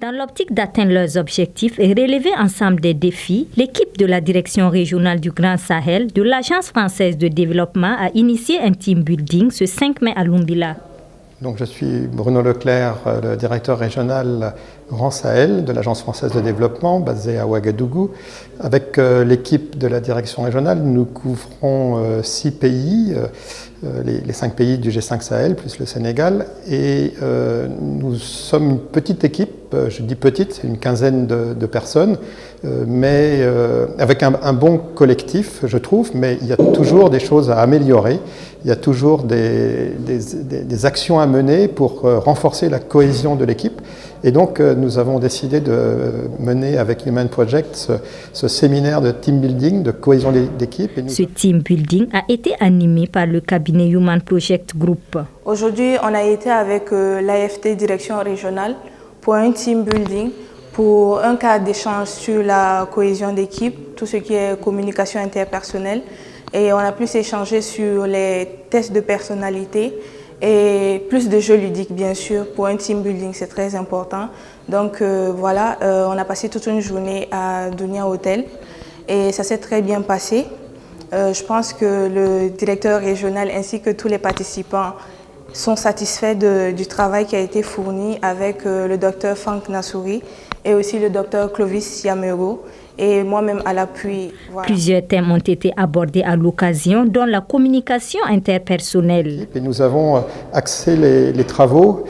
Dans l'optique d'atteindre leurs objectifs et relever ensemble des défis, l'équipe de la direction régionale du Grand Sahel de l'Agence française de développement a initié un team building ce 5 mai à Lumbila. Donc, je suis Bruno Leclerc, le directeur régional Grand Sahel de l'Agence française de développement basée à Ouagadougou. Avec l'équipe de la direction régionale, nous couvrons 6 pays, les 5 pays du G5 Sahel plus le Sénégal. Et nous sommes une petite équipe, je dis petite, c'est une quinzaine de personnes, mais avec un bon collectif, je trouve, mais il y a toujours des choses à améliorer. Il y a toujours des actions à mener pour renforcer la cohésion de l'équipe. Et donc, nous avons décidé de mener avec Human Project ce séminaire de team building, de cohésion d'équipe. Ce team building a été animé par le cabinet Human Project Group. Aujourd'hui, on a été avec l'AFT Direction Régionale pour un team building, pour un cadre d'échange sur la cohésion d'équipe, tout ce qui est communication interpersonnelle. Et on a pu s'échanger sur les tests de personnalité et plus de jeux ludiques, bien sûr. Pour un team building, c'est très important. Donc voilà, on a passé toute une journée à Dunia Hotel et ça s'est très bien passé. Je pense que le directeur régional ainsi que tous les participants sont satisfaits du travail qui a été fourni avec le docteur Franck Nassouri et aussi le docteur Clovis Yamero. Et moi-même à l'appui. Voilà. Plusieurs thèmes ont été abordés à l'occasion, dont la communication interpersonnelle. Et nous avons axé les travaux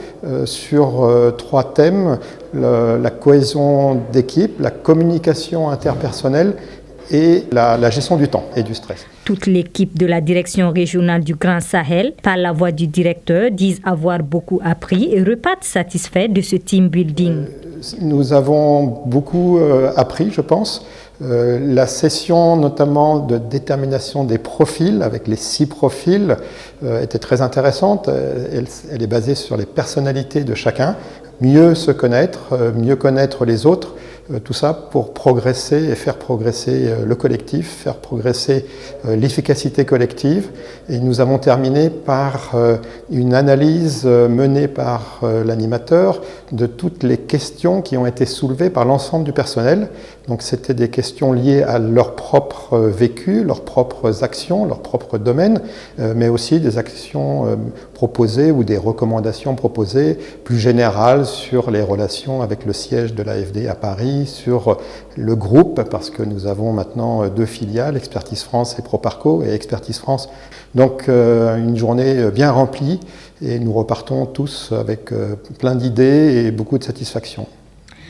sur 3 thèmes, la cohésion d'équipe, la communication interpersonnelle et la gestion du temps et du stress. Toute l'équipe de la direction régionale du Grand Sahel, par la voix du directeur, disent avoir beaucoup appris et repartent satisfaits de ce team building. Nous avons beaucoup appris, je pense. La session notamment de détermination des profils, avec les 6 profils, était très intéressante. Elle est basée sur les personnalités de chacun. Mieux se connaître, mieux connaître les autres. Tout ça pour progresser et faire progresser le collectif, faire progresser l'efficacité collective. Et nous avons terminé par une analyse menée par l'animateur de toutes les questions qui ont été soulevées par l'ensemble du personnel. Donc c'était des questions liées à leur propre vécu, leurs propres actions, leurs propres domaines, mais aussi des actions proposées ou des recommandations proposées plus générales sur les relations avec le siège de l'AFD à Paris, sur le groupe, parce que nous avons maintenant 2 filiales, Expertise France et Proparco, et Expertise France. Donc une journée bien remplie, et nous repartons tous avec plein d'idées et beaucoup de satisfaction.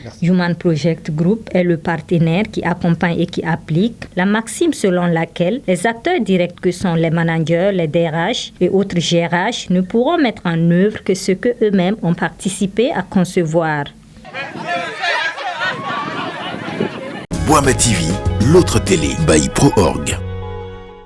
Merci. Human Project Group est le partenaire qui accompagne et qui applique la maxime selon laquelle les acteurs directs que sont les managers, les DRH et autres GRH ne pourront mettre en œuvre que ce qu'eux-mêmes ont participé à concevoir. Boama TV, l'autre télé by Pro.org.